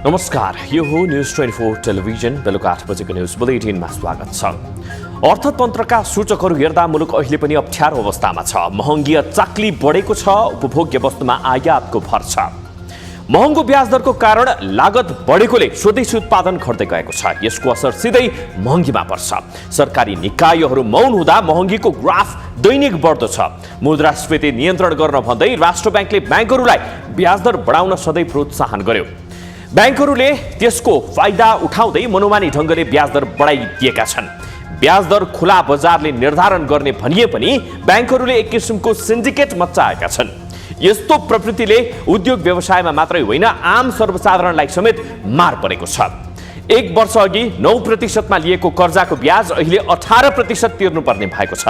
नमस्कार, यो हो न्यूज 24 टेलिभिजन बेलुका 8 बजेको न्यूज बुलेटिनमा स्वागत छ। अर्थतन्त्रका सूचकहरू हेर्दा मुलुक अहिले पनि अप्ठ्यारो अवस्थामा छ। महँगी चाक्ली बढेको छ, उपभोग्य वस्तुमा आयातको भर छ। महँगो ब्याज दरको कारण लागत बढेकोले स्वदेशी उत्पादन घट्दै गएको छ। यसको असर सिधै महँगीमा पर्छ। सरकारी निकायहरू मौन हुँदा महँगीको ग्राफ दैनिक बढ्दो छ। मुद्रास्फीति नियन्त्रण गर्न भन्दै राष्ट्र ब्याङ्कले ब्याङ्कहरूलाई ब्याज दर बढाउन सधैँ प्रोत्साहन गर्यो। ब्याङ्कहरूले त्यसको फाइदा उठाउँदै मनोमानी ढङ्गले ब्याज दर बढाइदिएका छन्। ब्याज दर खुला बजारले निर्धारण गर्ने भनिए पनि ब्याङ्कहरूले एक किसिमको सिन्डिकेट मच्चाएका छन्। यस्तो प्रवृत्तिले उद्योग व्यवसायमा मात्रै होइन, आम सर्वसाधारणलाई समेत मार परेको छ। एक वर्ष अघि 9% लिएको कर्जाको ब्याज अहिले 18% तिर्नुपर्ने भएको छ।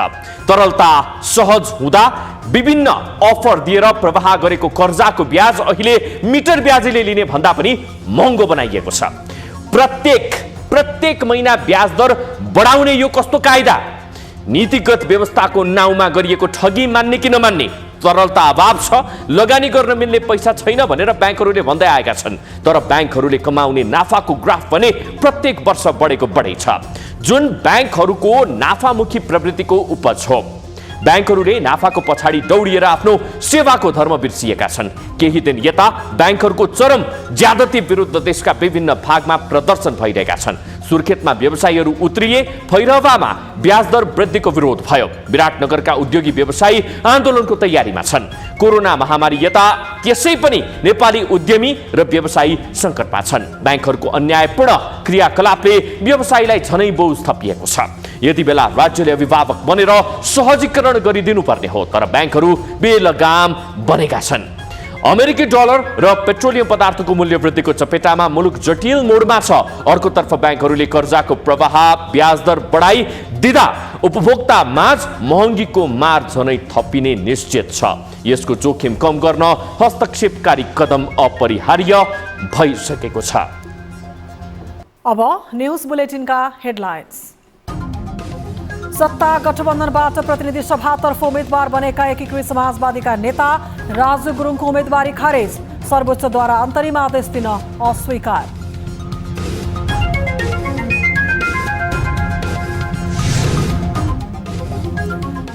तरलता सहज हुँदा विभिन्न अफर दिएर प्रवाह गरेको कर्जाको ब्याज अहिले मिटर ब्याजले लिने भन्दा पनि महँगो बनाइएको छ। प्रत्येक महिना ब्याज दर बढाउने यो कस्तो कायदा? नीतिगत व्यवस्थाको नाउँमा गरिएको ठगी मान्ने कि नमान्ने? तरलता अभाव छ, लगानी गर्न मिल्ने पैसा छैन भनेर ब्याङ्कहरूले भन्दै आएका छन्। तर ब्याङ्कहरूले कमाउने नाफाको ग्राफ भने प्रत्येक वर्ष बढेको बढै छ, जुन ब्याङ्कहरूको नाफामुखी प्रवृत्तिको उपज हो। ब्याङ्कहरूले नाफाको पछाडि दौडिएर आफ्नो सेवाको धर्म बिर्सिएका छन्। केही दिन यता ब्याङ्कहरूको चरम ज्यादती विरुद्ध देशका विभिन्न भागमा प्रदर्शन भइरहेका छन्। सुर्खेतमा व्यवसायीहरू उत्रिए, भैरवामा ब्याज दर वृद्धिको विरोध भयो। विराटनगरका उद्योगी व्यवसायी आन्दोलनको तयारीमा छन्। कोरोना महामारी यता त्यसै पनि नेपाली उद्यमी र व्यवसायी सङ्कटमा छन्। ब्याङ्कहरूको अन्यायपूर्ण क्रियाकलापले व्यवसायीलाई झनै बोझ थपिएको छ। यति बेला राज्यले अभिभावक बनेर सहजीकरण गरिदिनु पर्ने हो, तर ब्याङ्कहरू बेलगाम बनेका छन्। अमेरिकी डलर र पेट्रोलियम पदार्थको मूल्य वृद्धिको चपेटामा मुलुक जटिल मोडमा छ। अर्कोतर्फ ब्याङ्कहरूले कर्जाको प्रवाह ब्याज दर बढाई दिँदा उपभोक्ता माझ महँगीको मार झनै थपिने निश्चित छ। यसको जोखिम कम गर्न हस्तक्षेपकारी कदम अपरिहार्य भइसकेको छ। अब न्यूज बुलेटिनका हेडलाइन्स। सत्ता गठबन्धनबाट प्रतिनिधि सभातर्फ उम्मेद्वार बनेका एकीकृत समाजवादीका नेता राजु गुरुङको उम्मेदवारी खारेज। सर्वोच्चद्वारा अन्तरिम आदेश दिन अस्वीकार।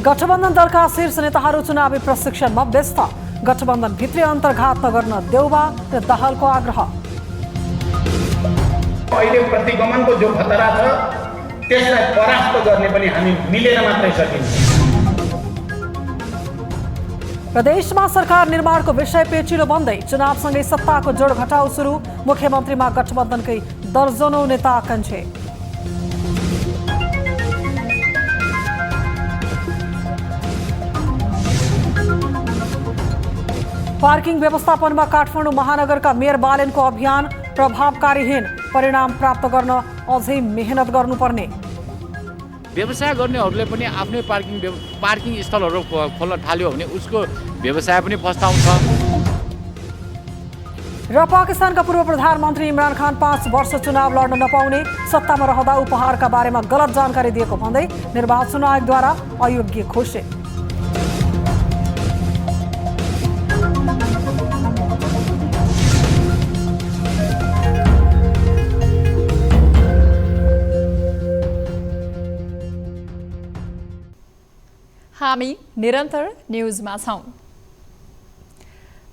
गठबन्धन दलका शीर्ष नेताहरू चुनावी प्रशिक्षणमा व्यस्त। गठबन्धन भित्री अन्तर्घात नगर्न देउबा र दाहालको आग्रह। अहिले प्रतिगमनको जो खतरा छ त्यसलाई परास्त गर्ने पनि हामी मिलेर मात्रै सकिन्छ। प्रदेशमा सरकार निर्माणको विषय पेचिलो बन्दै चुनावसँगै सत्ताको जोड घटाउ सुरु। मुख्यमन्त्रीमा गठबन्धनकै दर्जनौं नेता कन्छे। पार्किङ व्यवस्थापनमा काठमाडौँ महानगरका मेयर बालेनको अभियान प्रभावकारीहीन। परिणाम प्राप्त गर्न अझै मेहनत गर्नुपर्ने। व्यवसाय गर्नेहरूले पनि आफ्नै पार्किङ स्थलहरू खोल्न थाल्यो भने उसको व्यवसाय पनि फस्टाउँछ। र पाकिस्तानका पूर्व प्रधानमन्त्री इमरान खान 5 वर्ष चुनाव लड्न नपाउने, सत्तामा रहँदा उपहारका बारेमा गलत जानकारी दिएको भन्दै निर्वाचन आयोगद्वारा अयोग्य घोषित। हामी निरन्तर न्यूजमा छौं।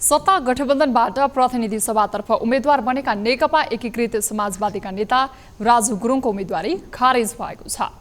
सत्ता गठबन्धनबाट प्रतिनिधि सभातर्फ उम्मेद्वार बनेका नेकपा एकीकृत समाजवादीका नेता राजु गुरुङको उम्मेदवारी खारेज भएको छ।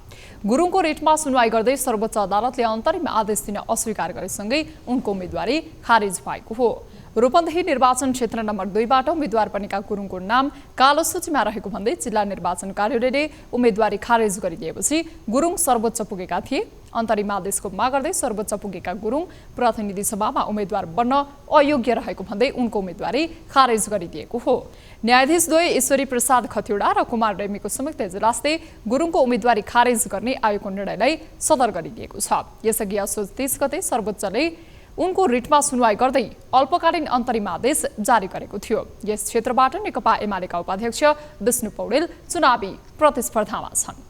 गुरुङको रिटमा सुनवाई गर्दै सर्वोच्च अदालतले अन्तरिम आदेश दिन अस्वीकार गरेसँगै उनको उम्मेदवारी खारेज भएको हो। रूपन्देही निर्वाचन क्षेत्र नम्बर 2बाट उम्मेद्वार बनेका गुरुङको नाम कालो सूचीमा रहेको भन्दै जिल्ला निर्वाचन कार्यालयले उम्मेदवारी खारेज गरिदिएपछि गुरुङ सर्वोच्च पुगेका थिए। अन्तरिम आदेशको माग गर्दै सर्वोच्च पुगेका गुरुङ प्रतिनिधि सभामा उम्मेद्वार बन्न अयोग्य रहेको भन्दै उनको उम्मेदवारी खारेज गरिदिएको हो। न्यायाधीश द्वय ईश्वरी प्रसाद खतिवडा र कुमार रेग्मीको संयुक्त इजलासले गुरुङको उम्मेदवारी खारेज गर्ने आयोगको निर्णयलाई सदर गरिदिएको छ। यसअघि असोज 30 गते सर्वोच्चले उनको रिटमा सुनवाई गर्दै अल्पकालीन अन्तरिम आदेश जारी गरेको थियो। यस क्षेत्रबाट नेकपा एमालेका उपाध्यक्ष विष्णु पौडेल चुनावी प्रतिस्पर्धामा छन्।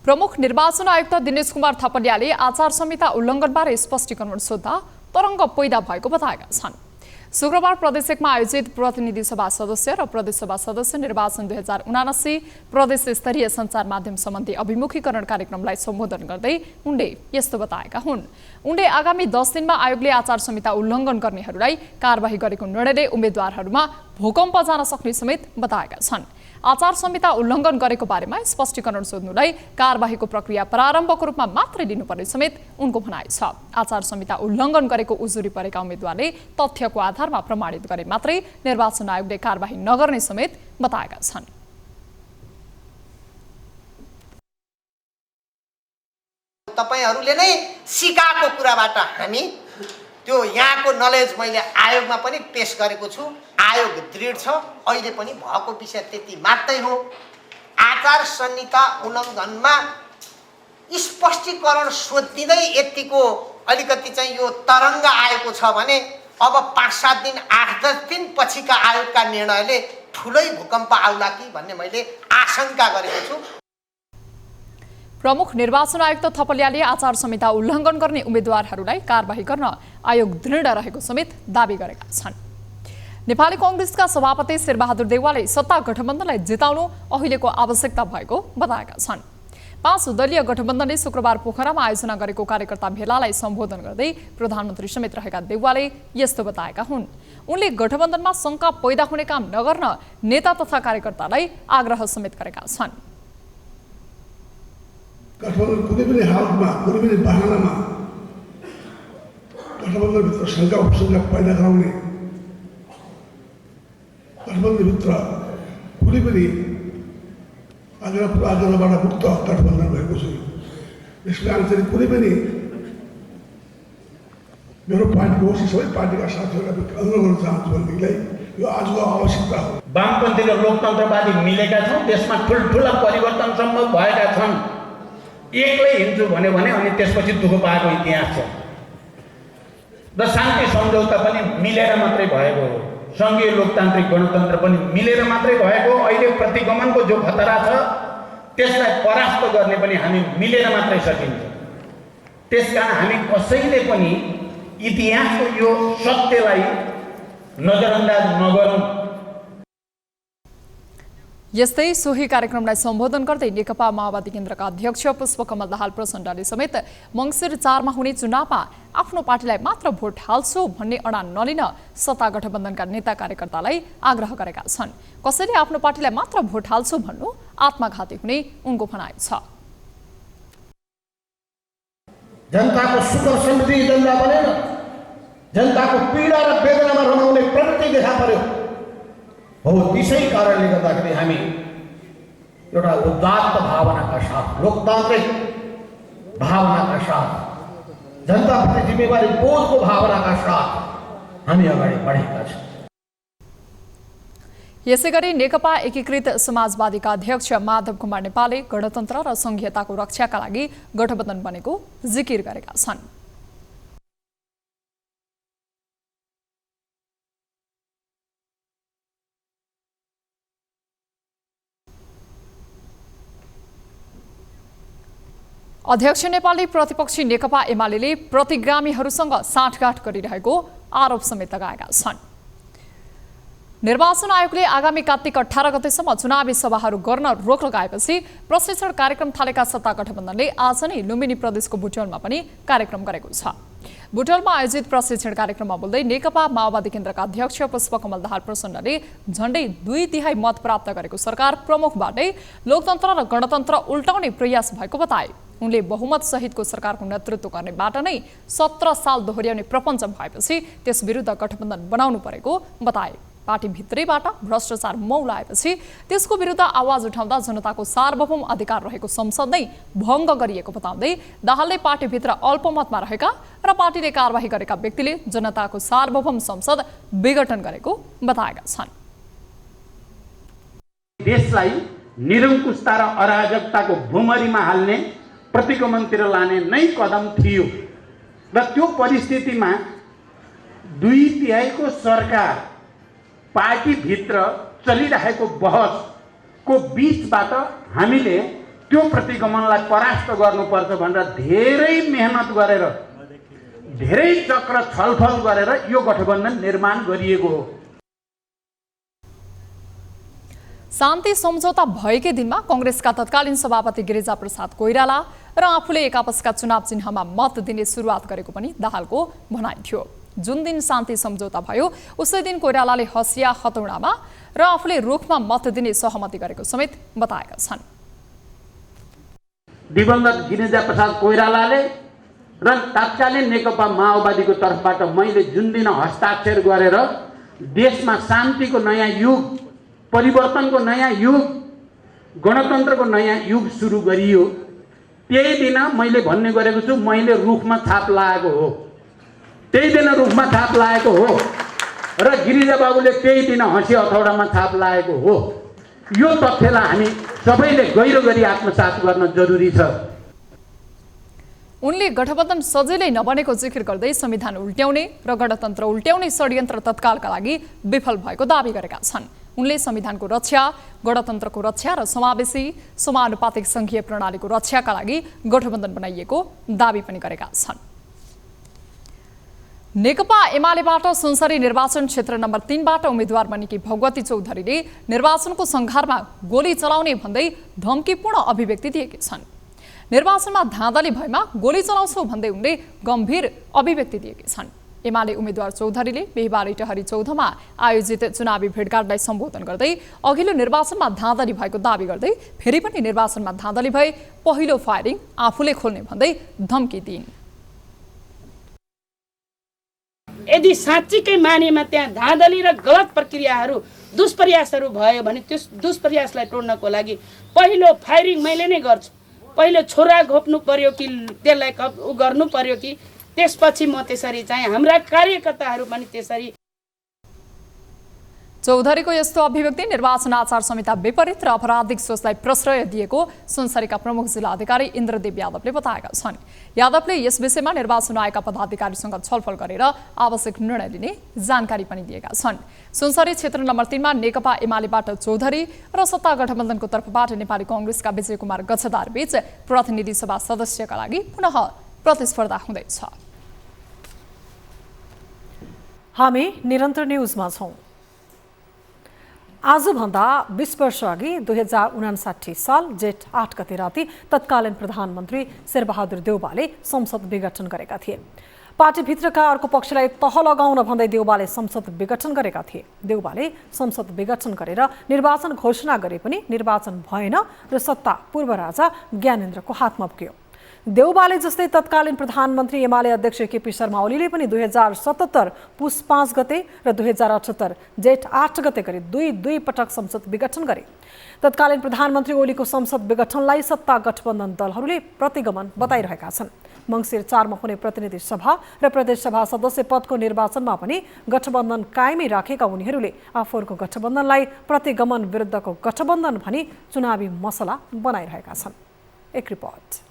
प्रमुख निर्वाचन आयुक्त दिनेश कुमार थपलियाले आचार संहिता उल्लङ्घनबारे स्पष्टीकरण सोध्दा तरङ्ग पैदा भएको बताएका छन्। शुक्रबार प्रदेश 1 मा आयोजित प्रतिनिधि सभा सदस्य र प्रदेश सभा सदस्य निर्वाचन 2079 प्रदेश स्तरीय सञ्चार माध्यम सम्बन्धी अभिमुखीकरण कार्यक्रमलाई सम्बोधन गर्दै उनले यस्तो बताएका हुन्। उनले आगामी 10 दिनमा आयोगले आचार संहिता उल्लङ्घन गर्नेहरूलाई कारबाही गरेको निर्णयले उम्मेद्वारहरूमा भूकम्प जान सक्ने समेत बताएका छन्। आचार संहिता उल्लङ्घन गरेको बारेमा स्पष्टीकरण सोध्नुलाई कारबाहीको प्रक्रिया प्रारम्भको रूपमा मात्रै लिनुपर्ने समेत उनको भनाइ छ। आचार संहिता उल्लङ्घन गरेको उजुरी परेका उम्मेद्वारले तथ्यको आधारमा प्रमाणित गरे मात्रै निर्वाचन आयोगले कारबाही नगर्ने समेत बताएका छन्। तपाईहरूले नै सिकाएको कुराबाट हामी त्यो यहाँको नलेज मैले आयोगमा पनि पेश गरेको छु। आयोग दृढ छ, अहिले पनि भएको विषय त्यति मात्रै हो। आचार संहिता उल्लङ्घनमा स्पष्टीकरण सोधिँदै यतिको अलिकति चाहिँ यो तरङ्ग आएको छ भने अब 5-7 दिन 8-10 दिन पछिका आयोगका निर्णयले ठुलै भूकम्प आउला कि भन्ने मैले आशंका गरेको छु। प्रमुख निर्वाचन आयुक्त थपलियाले आचार संहिता उल्लङ्घन गर्ने उम्मेद्वारहरूलाई कारबाही गर्न आयोग दृढ रहेको समेत दावी गरेका छन्। नेपाली कांग्रेसका सभापति शेरबहादुर देउवाले सत्ता गठबन्धनलाई जिताउनु अहिलेको आवश्यकता भएको बताएका छन्। 5 दलीय गठबन्धनले शुक्रबार पोखरामा आयोजना गरेको कार्यकर्ता भेलालाई सम्बोधन गर्दै प्रधानमन्त्री समेत रहेका देउवाले यस्तो बताएका हुन्। उनले गठबन्धनमा शङ्का पैदा हुने काम नगर्न नेता तथा कार्यकर्तालाई आग्रह समेत गरेका छन्। गठबन्धन कुनै पनि हालतमा कुनै पनि बहानामा गठबन्धनभित्र शङ्का उपशङ्का पैदा गराउने, गठबन्धनभित्र कुनै पनि आग्रहबाट मुक्त गठबन्धन भएको छ। यसको कारण चाहिँ कुनै पनि मेरो पार्टीको होस्, सबै पार्टीका साथीहरूलाई अनुरोध गर्न चाहन्छु भनेदेखिलाई यो आजको आवश्यकता हो। वामपन्थी र लोकतन्त्रवादी मिलेका छौँ, देशमा ठुल्ठुला परिवर्तन सम्भव भएका छन्। एक्लै हिँड्छु भन्यो भने अनि त्यसपछि दुःख पाएको इतिहास छ। र शान्ति सम्झौता पनि मिलेर मात्रै भएको हो। सङ्घीय लोकतान्त्रिक गणतन्त्र पनि मिलेर मात्रै भएको। अहिले प्रतिगमनको जो खतरा छ त्यसलाई परास्त गर्ने पनि हामी मिलेर मात्रै सकिन्छ। त्यसकारण हामी कसैले पनि इतिहासको यो सत्यलाई नजरअन्दाज नगरौँ। यस्तै सोही कार्यक्रमलाई सम्बोधन गर्दै नेकपा माओवादी केन्द्रका अध्यक्ष पुष्पकमल दाहाल प्रचण्डले समेत मङ्सिर 4 मा हुने चुनावमा आफ्नो पार्टीलाई मात्र भोट हाल्छु भन्ने अडान नलिन सत्ता गठबन्धनका नेता कार्यकर्तालाई आग्रह गरेका छन्। कसैले आफ्नो पार्टीलाई मात्र भोट हाल्छु भन्नु आत्मघाती हुने उनको भनाइ छ। जनताको सुख समृद्धि एजेन्डा बनेन, जनताको पीडा र वेदनामा रमाउने प्रवृत्ति देखा पर्यो हो। त्यसै कारणले गर्दाखेरि हामी एउटा उदात्त भावनाका साथ, लोकतान्त्रिक भावनाका साथ, जनताप्रति जिम्मेवारी बोधको भावनाका साथ हामी अगाडि बढेका छौँ। यसैगरी नेकपा एकीकृत समाजवादीका अध्यक्ष माधव कुमार नेपालले गणतन्त्र र संघीयताको रक्षाका लागि गठबन्धन बनेको जिकिर गरेका छन्। अध्यक्ष नेपालले प्रतिपक्षी नेकपा एमाले प्रतिगामीहरूसँग साँठगाँठ गरिरहेको आरोप समेत लगाएका छन्। निर्वाचन आयोगले आगामी कार्तिक 18 गतेसम्म चुनावी सभाहरू गर्न रोक लगाएपछि प्रशिक्षण कार्यक्रम थालेका सत्ता गठबन्धनले आज नै लुम्बिनी प्रदेशको बुटवलमा पनि कार्यक्रम गरेको छ। बुटवलमा आयोजित प्रशिक्षण कार्यक्रममा बोल्दै नेकपा माओवादी केन्द्रका अध्यक्ष पुष्पकमल दाहाल प्रचण्डले झण्डै 2/3 मत प्राप्त गरेको सरकार प्रमुखबाटै लोकतन्त्र र गणतन्त्र उल्टाउने प्रयास भएको बताए। उनले बहुमत सहितको सरकारको नेतृत्व गर्नेबाट नै 17 साल दोहोर्याउने प्रपञ्च भएपछि त्यस विरुद्ध गठबन्धन बनाउनु परेको बताए। पार्टी भित्रैबाट भ्रष्टाचार मौलाएपछि त्यसको विरुद्ध आवाज उठाउँदा जनताको सार्वभौम अधिकार रहेको संसद नै भङ्ग गरिएको बताउँदै दाहालले पार्टीभित्र अल्पमतमा रहेका र पार्टीले कारबाही गरेका व्यक्तिले जनताको सार्वभौम संसद विघटन गरेको बताएका छन्। देशलाई निरङ्कुशता र अराजकताको भुमरीमा हाल्ने, प्रतिगमनतिर लाने नै कदम थियो र त्यो परिस्थितिमा 2/3 सरकार पार्टीभित्र चलिरहेको बहसको बीचबाट हामीले त्यो प्रतिगमनलाई परास्त गर्नुपर्छ भनेर धेरै मेहनत गरेर धेरै चक्र छलफल गरेर यो गठबन्धन निर्माण गरिएको हो। शान्ति सम्झौता भएकै दिनमा कङ्ग्रेसका तत्कालीन सभापति गिरिजा प्रसाद कोइराला र आफूले एक आपसका चुनाव चिन्हमा मत दिने सुरुवात गरेको पनि दाहालको भनाइ थियो। जुन दिन शान्ति सम्झौता भयो उसै दिन कोइरालाले हसिया हतौडामा र आफूले रुखमा मत दिने सहमति गरेको समेत बताएका छन्। दिवंगत गिरिजा प्रसाद कोइरालाले र तत्कालीन नेकपा माओवादीको तर्फबाट मैले जुन दिन हस्ताक्षर गरेर देशमा शान्तिको नयाँ युग, परिवर्तनको नयाँ युग, गणतन्त्रको नयाँ युग सुरु गरियो, त्यही दिन मैले भन्ने गरेको छु मैले रुखमा छाप लगाएको हो, त्यही दिन रुखमा छाप लगाएको हो र गिरिजा बाबुले त्यही दिन हँसी हथौडामा छाप लगाएको हो। यो तथ्यलाई हामी सबैले गहिरो गरी आत्मसात गर्न जरुरी छ। उनले गठबन्धन सजिलै नबनेको जिकिर गर्दै संविधान उल्ट्याउने र गणतन्त्र उल्ट्याउने षड्यन्त्र तत्कालका लागि विफल भएको दावी गरेका छन्। उनले संविधानको रक्षा, गणतन्त्रको रक्षा र समावेशी समानुपातिक संघीय प्रणालीको रक्षाका लागि गठबन्धन बनाइएको दावी पनि गरेका छन्। नेकपा एमालेबाट सुनसरी निर्वाचन क्षेत्र नम्बर 3 बाट उम्मेद्वार बनेकी भगवती चौधरीले निर्वाचनको संघारमा गोली चलाउने भन्दै धम्कीपूर्ण अभिव्यक्ति दिएकी छन्। निर्वाचनमा धाँधली भएमा गोली चलाउँछौ भन्दै उनले गम्भीर अभिव्यक्ति दिएकी छन्। एमाले उम्मेद्वार चौधरीले बिहिबार इटहरी 14 मा आयोजित चुनावी भेटघाटलाई सम्बोधन गर्दै अघिल्लो निर्वाचनमा धाँधली भएको दावी गर्दै फेरि पनि निर्वाचनमा धाँधली भए पहिलो फायरिङ आफूले खोल्ने भन्दै धम्की दिइन्। यदि साँच्चीकै मानेमा त्यहाँ धाँधली र गलत प्रक्रियाहरू, दुष्प्रयासहरू भयो भने त्यस दुष्प्रयासलाई तोड्नको लागि पहिलो फायरिङ मैले नै गर्छु। पहिलो छोरा घोप्नु पर्यो कि त्यसलाई गर्नु पर्यो कि त्यसपछि म त्यसरी चाहिँ हाम्रा कार्यकर्ताहरू पनि त्यसरी। चौधरीको यस्तो अभिव्यक्ति निर्वाचन आचार संहिता विपरीत र आपराधिक सोचलाई प्रश्रय दिएको सुनसरीका प्रमुख जिल्ला अधिकारी इन्द्रदेव यादवले बताएका छन्। यादवले यस विषयमा निर्वाचन आयोगका पदाधिकारीसँग छलफल गरेर आवश्यक निर्णय लिने जानकारी पनि दिएका छन्। सुनसरी क्षेत्र नम्बर 3 मा नेकपा एमालेबाट चौधरी र सत्ता गठबन्धनको तर्फबाट नेपाली कांग्रेसका विजय कुमार गच्छदार बीच प्रतिनिधि सभा सदस्यका लागि पुनः प्रतिस्पर्धा हुँदैछ। हामी निरन्तर न्युजमा छौं। आजभन्दा 20 वर्ष अघि 2059 साल जेठ 8 गते राति तत्कालीन प्रधानमन्त्री शेरबहादुर देउवाले संसद विघटन गरेका थिए। पार्टीभित्रका अर्को पक्षलाई तह लगाउन भन्दै देउवाले संसद विघटन गरेका थिए। देउवाले संसद विघटन गरेर निर्वाचन घोषणा गरे पनि निर्वाचन भएन र सत्ता पूर्व राजा ज्ञानेन्द्रको हातमा पुग्यो। देउवाले जस्तै तत्कालीन प्रधानमन्त्री एमाले अध्यक्ष केपी शर्मा ओलीले पनि 2077 पुस 5 गते र 2078 जेठ 8 गते गरी दुई पटक संसद विघटन गरे। तत्कालीन प्रधानमन्त्री ओलीको संसद विघटनलाई सत्ता गठबन्धन दलहरूले प्रतिगमन बताइरहेका छन्। मङ्सिर 4 मा हुने प्रतिनिधि सभा र प्रदेश सभा सदस्य पदको निर्वाचनमा पनि गठबन्धन कायमै राखेका उनीहरूले आफूहरूको गठबन्धनलाई प्रतिगमन विरुद्धको गठबन्धन भनी चुनावी मसला बनाइरहेका छन्। एक रिपोर्ट।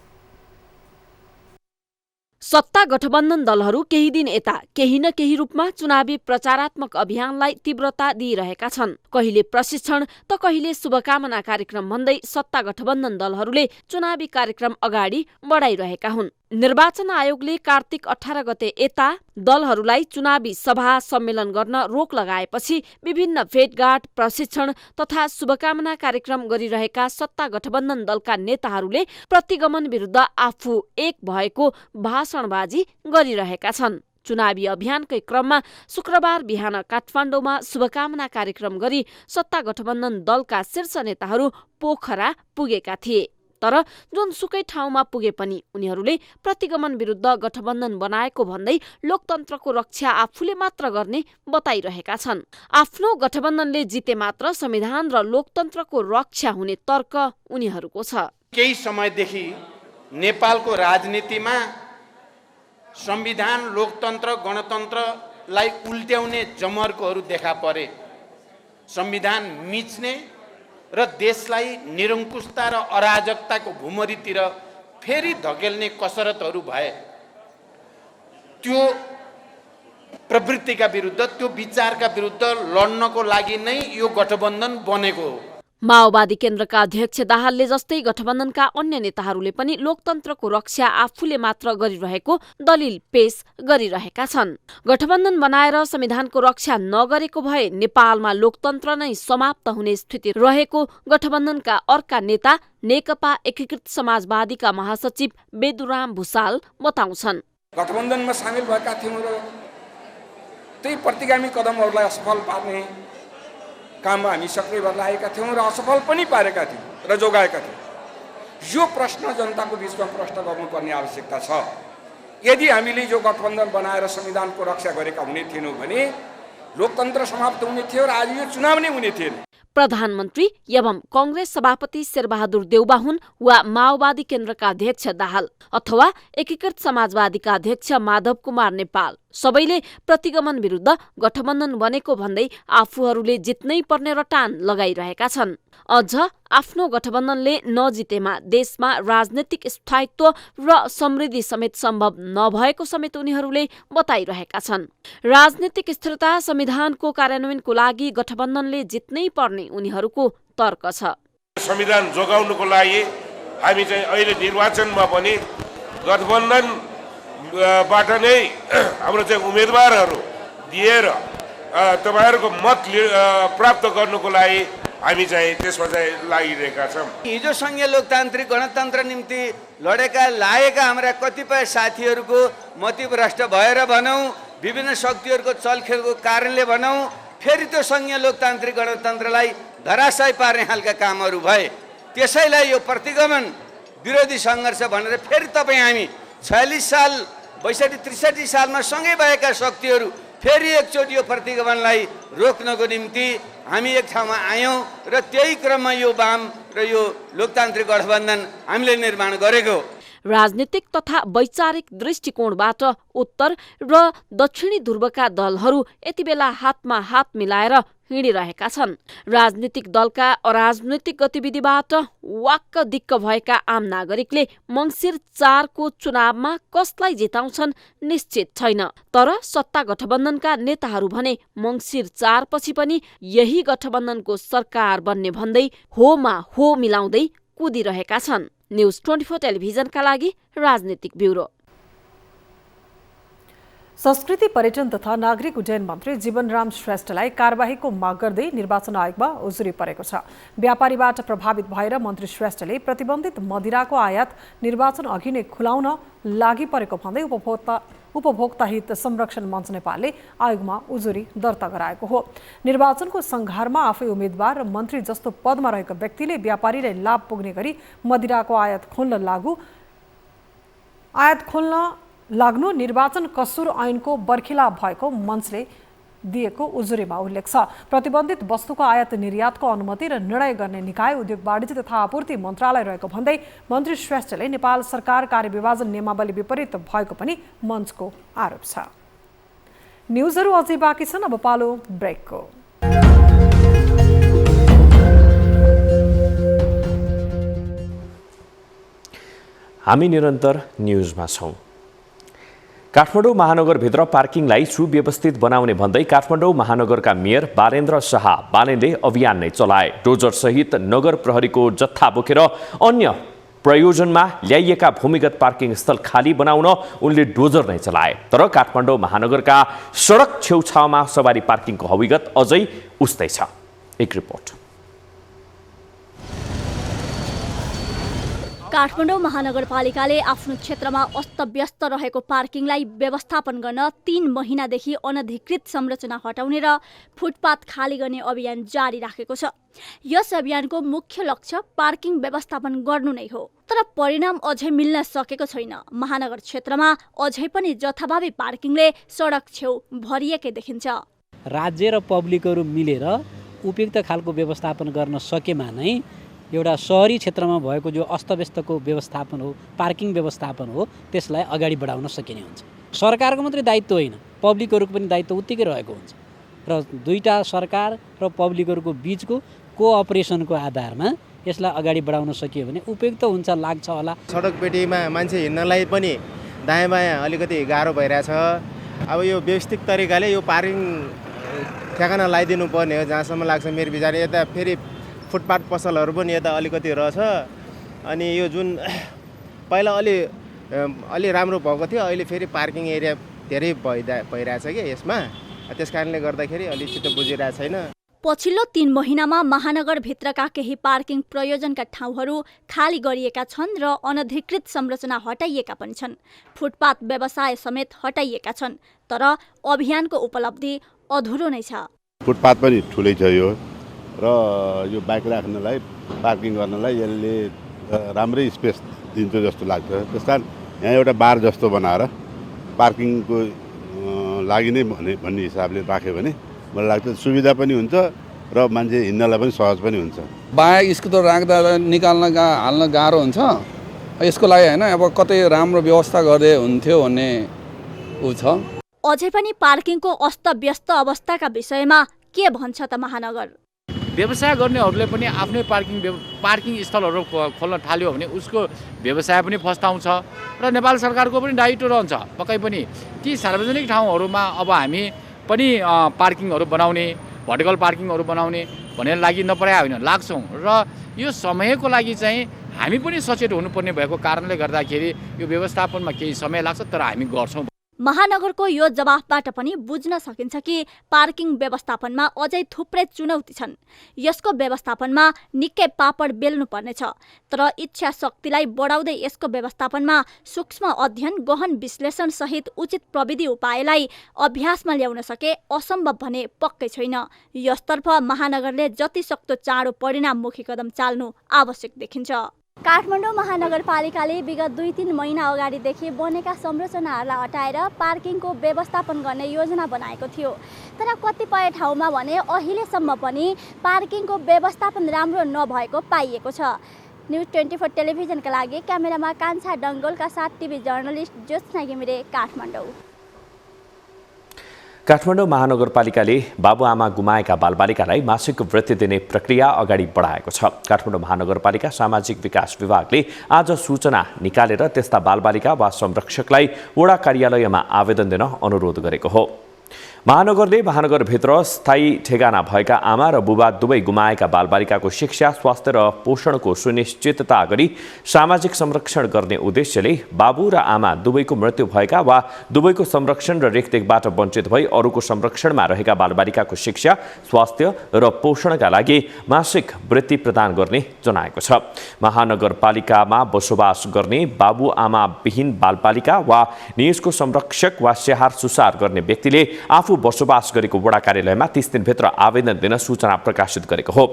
सत्ता गठबन्धन दलहरू केही दिन यता केही न केही रूपमा चुनावी प्रचारात्मक अभियानलाई तीव्रता दिइरहेका छन्। कहिले प्रशिक्षण त कहिले शुभकामना कार्यक्रम भन्दै सत्ता गठबन्धन दलहरूले चुनावी कार्यक्रम अगाडि बढाइरहेका हुन्। निर्वाचन आयोगले कार्तिक 18 गते यता दलहरूलाई चुनावी सभा सम्मेलन गर्न रोक लगाएपछि विभिन्न भेटघाट, प्रशिक्षण तथा शुभकामना कार्यक्रम गरिरहेका सत्ता गठबन्धन दलका नेताहरूले प्रतिगमन विरुद्ध आफू एक भएको भाषणबाजी गरिरहेका छन्। चुनावी अभियानकै क्रममा शुक्रबार बिहान काठमाडौँमा शुभकामना कार्यक्रम गरी सत्ता गठबन्धन दलका शीर्ष नेताहरू पोखरा पुगेका थिए। तर जुनसुकै ठाउँमा पुगे पनि उनीहरूले प्रतिगमन विरुद्ध गठबन्धन बनाएको भन्दै लोकतन्त्रको रक्षा आफूले मात्र गर्ने बताइरहेका छन्। आफ्नो गठबन्धनले जिते मात्र संविधान र लोकतन्त्रको रक्षा हुने तर्क उनीहरूको छ। केही समयदेखि नेपालको राजनीतिमा संविधान, लोकतन्त्र, गणतन्त्रलाई उल्ट्याउने जमर्कोहरू देखा परे। संविधान मिच्ने र देशलाई निरङ्कुशता र अराजकताको भुमरीतिर फेरि धकेल्ने कसरतहरू भए। त्यो प्रवृत्तिका विरुद्ध, त्यो विचारका विरुद्ध लड्नको लागि नै यो गठबन्धन बनेको हो। माओवादी केन्द्रका अध्यक्ष दाहालले जस्तै गठबन्धनका अन्य नेताहरूले पनि लोकतन्त्रको रक्षा आफूले मात्र गरिरहेको दलिल पेश गरिरहेका छन्। गठबन्धन बनाएर संविधानको रक्षा नगरेको भए नेपालमा लोकतन्त्र नै समाप्त हुने स्थिति रहेको गठबन्धनका अर्का नेता नेकपा एकीकृत समाजवादीका महासचिव बेदुराम भुसाल बताउँछन्। गठबन्धनमा सामेल भएका थियौँ र त्यही प्रतिगामी कदमहरूलाई असफल पार्ने काममा हामी सक्रिय भएर लागेका थियौँ र असफल पनि पारेका थियौँ र जोगाएका थियौँ। यो प्रश्न जनताको बिचमा प्रश्न गर्नुपर्ने आवश्यकता छ। यदि हामीले यो गठबन्धन बनाएर संविधानको रक्षा गरेका हुने थिएनौँ भने लोकतन्त्र समाप्त हुने थियो र आज यो चुनाव नै हुने थिएन। प्रधानमन्त्री एवं कांग्रेस सभापति शेरबहादुर देउबा हुन् वा माओवादी केन्द्रका अध्यक्ष दाहाल अथवा एकीकृत समाजवादीका अध्यक्ष माधव कुमार नेपाल सबैले प्रतिगमन विरुद्ध गठबन्धन बनेको भन्दै आफूहरूले जित्नै पर्ने रटान लगाइरहेका छन्। अझ आफ्नो गठबन्धनले नजितेमा देशमा राजनैतिक स्थायित्व र समृद्धि समेत सम्भव नभएको समेत उनीहरूले बताइरहेका छन्। राजनीतिक स्थिरता संविधानको कार्यान्वयनको लागि गठबन्धनले जित्नै पर्ने उनीहरूको तर्क छ। संविधान जोगाउनको लागि हामी चाहिँ अहिले निर्वाचनमा पनि गठबन्धनबाट नै हाम्रो चाहिँ उम्मेदवारहरू दिएर तपाईहरुको मत प्राप्त गर्नुको लागि हामी चाहिँ त्यसमा चाहिँ लागिरहेका छौँ। हिजो संघीय लोकतान्त्रिक गणतन्त्र निम्ति लडेका लागेका हाम्रा कतिपय साथीहरूको मतिभ्रष्ट भएर भनौँ, विभिन्न शक्तिहरूको चलखेलको कारणले भनौँ, फेरि त्यो संघीय लोकतान्त्रिक गणतन्त्रलाई धराशायी पार्ने खालका कामहरू भए। त्यसैलाई यो प्रतिगमन विरोधी सङ्घर्ष भनेर फेरि तपाईँ हामी 46 साल 62-63 सालमा सँगै भएका शक्तिहरू फेरि एकचोटि यो प्रतिगमनलाई रोक्नको निम्ति हामी एक ठाउँमा आयौँ र त्यही क्रममा यो वाम र यो लोकतान्त्रिक गठबन्धन हामीले निर्माण गरेको। राजनीतिक तथा वैचारिक दृष्टिकोणबाट उत्तर र दक्षिणी ध्रुवका दलहरू यति बेला हातमा हात मिलाएर हिँडिरहेका छन्। राजनीतिक दलका अराजनैतिक गतिविधिबाट वाक्क दिक्क भएका आम नागरिकले मङ्सिर 4 को चुनावमा कसलाई जिताउँछन् निश्चित छैन। तर सत्ता गठबन्धनका नेताहरू भने मङ्सिर 4 पछि पनि यही गठबन्धनको सरकार बन्ने भन्दै होमा हो मिलाउँदै कुदिरहेका छन्। न्यूज 24 टेलिभिजनका लागि राजनीतिक ब्युरो। संस्कृति पर्यटन तथा नागरिक उड्डयन मन्त्री जीवनराम श्रेष्ठलाई कारबाहीको माग गर्दै निर्वाचन आयोगमा उजुरी परेको छ। व्यापारीबाट प्रभावित भएर मन्त्री श्रेष्ठले प्रतिबन्धित मदिराको आयात निर्वाचन अघि नै खुलाउन लागि परेको भन्दै उपभोक्ता हित संरक्षण मञ्च नेपालले आयोगमा उजुरी दर्ता गराएको हो। निर्वाचनको संघारमा आफै उम्मेद्वार र मन्त्री जस्तो पदमा रहेको व्यक्तिले व्यापारीलाई लाभ पुग्ने गरी मदिराको आयात खोल्न लाग्नु निर्वाचन कसुर ऐनको बर्खिलाप भएको मञ्चले दिएको उजुरीमा उल्लेख छ। प्रतिबन्धित वस्तुको आयात निर्यातको अनुमति र निर्णय गर्ने निकाय उद्योग वाणिज्य तथा आपूर्ति मन्त्रालय रहेको भन्दै मन्त्री श्रेष्ठले नेपाल सरकार कार्यविभाजन नियमावली विपरीत भएको पनि मञ्चको आरोप छ। न्युजहरू अझै बाँकी छन्, अब पालो ब्रेकको। हामी निरन्तर न्युजमा छौँ। काठमाडौँ महानगरभित्र पार्किङलाई सुव्यवस्थित बनाउने भन्दै काठमाडौँ महानगरका मेयर बालेन्द्र शाह बालेनले अभियान नै चलाए। डोजर सहित नगर प्रहरीको जत्था बोकेर अन्य प्रयोजनमा ल्याइएका भूमिगत पार्किङ स्थल खाली बनाउन उनले डोजर नै चलाए। तर काठमाडौँ महानगरका सडक छेउछाउमा सवारी पार्किङको हविगत अझै उस्तै छ। एक रिपोर्ट। काठमाडौँ महानगरपालिकाले आफ्नो क्षेत्रमा अस्तव्यस्त रहेको पार्किङलाई व्यवस्थापन गर्न 3 महिनादेखि अनधिकृत संरचना हटाउने र फुटपाथ खाली गर्ने अभियान जारी राखेको छ। यस अभियानको मुख्य लक्ष्य पार्किङ व्यवस्थापन गर्नु नै हो। तर परिणाम अझै मिल्न सकेको छैन। महानगर क्षेत्रमा अझै पनि जथाभावी पार्किङले सडक छेउ भरिएकै देखिन्छ। राज्य र पब्लिकहरू मिलेर उपयुक्त खालको व्यवस्थापन गर्न सकेमा नै एउटा सहरी क्षेत्रमा भएको जो अस्तव्यस्तको व्यवस्थापन हो, पार्किङ व्यवस्थापन हो, त्यसलाई अगाडि बढाउन सकिने हुन्छ। सरकारको मात्रै दायित्व होइन, पब्लिकहरूको पनि दायित्व उत्तिकै रहेको हुन्छ र दुईटा सरकार र पब्लिकहरूको बीचको कोअपरेसनको आधारमा यसलाई अगाडि बढाउन सकियो भने उपयुक्त हुन्छ लाग्छ होला। सडक पेटीमा मान्छे हिँड्नलाई पनि दायाँ बायाँ अलिकति गाह्रो भइरहेछ। अब यो व्यवस्थित तरिकाले यो पार्किङ ठेगाना लगाइदिनु पर्ने हो। जहाँसम्म लाग्छ मेरो विचार। यता फेरि फुटपाथ पसलहरू पनि यता अलिकति रहेछ। अनि यो जुन पहिला अलि राम्रो भएको थियो, अहिले फेरि पार्किङ एरिया धेरै भइरहेछ कि यसमा, त्यस कारणले गर्दाखेरि अलि छिटो बुझिरहेको छैन। पछिल्लो 3 महिनामा महानगरभित्रका केही पार्किङ प्रयोजनका ठाउँहरू खाली गरिएका छन् र अनधिकृत संरचना हटाइएका पनि छन्। फुटपाथ व्यवसाय समेत हटाइएका छन्, तर अभियानको उपलब्धि अधुरो नै छ। फुटपाथ पनि ठुलै छ यो, र यो बाइक राख्नलाई, पार्किङ गर्नलाई यसले राम्रै स्पेस दिन्छ जस्तो लाग्छ। त्यस कारण यहाँ एउटा बार जस्तो बनाएर पार्किङको लागि नै भन्ने हिसाबले राख्यो भने मलाई लाग्छ सुविधा पनि हुन्छ र मान्छे हिँड्नलाई पनि सहज पनि हुन्छ। बाइक स्कुटर राख्दा हाल्न गाह्रो हुन्छ, यसको लागि होइन अब कतै राम्रो व्यवस्था गर्दै हुन्थ्यो भन्ने उ छ। अझै पनि पार्किङको अस्तव्यस्त अवस्थाका विषयमा के भन्छ त महानगर? व्यवसाय गर्नेहरूले पनि आफ्नै पार्किङ स्थलहरू खोल्न थाल्यो भने उसको व्यवसाय पनि फस्टाउँछ र नेपाल सरकारको पनि दायित्व रहन्छ पक्कै पनि ती सार्वजनिक ठाउँहरूमा अब हामी पनि पार्किङहरू बनाउने, भर्टिकल पार्किङहरू बनाउने भनेर लागि नपराए होइन, लाग्छौँ। र यो समयको लागि चाहिँ हामी पनि सचेत हुनुपर्ने भएको कारणले गर्दाखेरि यो व्यवस्थापनमा केही समय लाग्छ, तर हामी गर्छौँ। महानगरको यो जवाफबाट पनि बुझ्न सकिन्छ कि पार्किङ व्यवस्थापनमा अझै थुप्रै चुनौती छन्। यसको व्यवस्थापनमा निकै पापड बेल्नुपर्नेछ, तर इच्छा शक्तिलाई बढाउँदै यसको व्यवस्थापनमा सूक्ष्म अध्ययन, गहन विश्लेषण सहित उचित प्रविधि उपायलाई अभ्यासमा ल्याउन सके असम्भव भने पक्कै छैन। यसतर्फ महानगरले जति सक्दो चाँडो परिणाममुखी कदम चाल्नु आवश्यक देखिन्छ। काठमाडौँ महानगरपालिकाले विगत 2-3 महिना अगाडिदेखि बनेका संरचनाहरूलाई हटाएर पार्किङको व्यवस्थापन गर्ने योजना बनाएको थियो, तर कतिपय ठाउँमा भने अहिलेसम्म पनि पार्किङको व्यवस्थापन राम्रो नभएको पाइएको छ। न्युज 24 टेलिभिजनका लागि क्यामेरामा कान्छा डङ्गोलका साथ टिभी जर्नलिस्ट ज्योत्स्ना घिमिरे, काठमाडौँ। काठमाडौँ महानगरपालिकाले बाबुआमा गुमाएका बालबालिकालाई मासिक वृत्ति दिने प्रक्रिया अगाडि बढाएको छ। काठमाडौँ महानगरपालिका सामाजिक विकास विभागले आज सूचना निकालेर त्यस्ता बालबालिका वा संरक्षकलाई वडा कार्यालयमा आवेदन दिन अनुरोध गरेको हो। महानगरले महानगरभित्र स्थायी ठेगाना भएका आमा र बुबा दुवै गुमाएका बालबालिकाको शिक्षा, स्वास्थ्य र पोषणको सुनिश्चितता गरी सामाजिक संरक्षण गर्ने उद्देश्यले बाबु र आमा दुवैको मृत्यु भएका वा दुवैको संरक्षण र रेखदेखबाट वञ्चित भई अरूको संरक्षणमा रहेका बालबालिकाको शिक्षा, स्वास्थ्य र पोषणका लागि मासिक वृत्ति प्रदान गर्ने जनाएको छ। महानगरपालिकामा बसोबास गर्ने बाबुआमा विहीन बालबालिका वा निजको संरक्षक वा स्याहार सुसार गर्ने व्यक्तिले आफू बसोबास गरेको वडा कार्यालयमा 30 दिनभित्र आवेदन दिन सूचना प्रकाशित गरेको हो।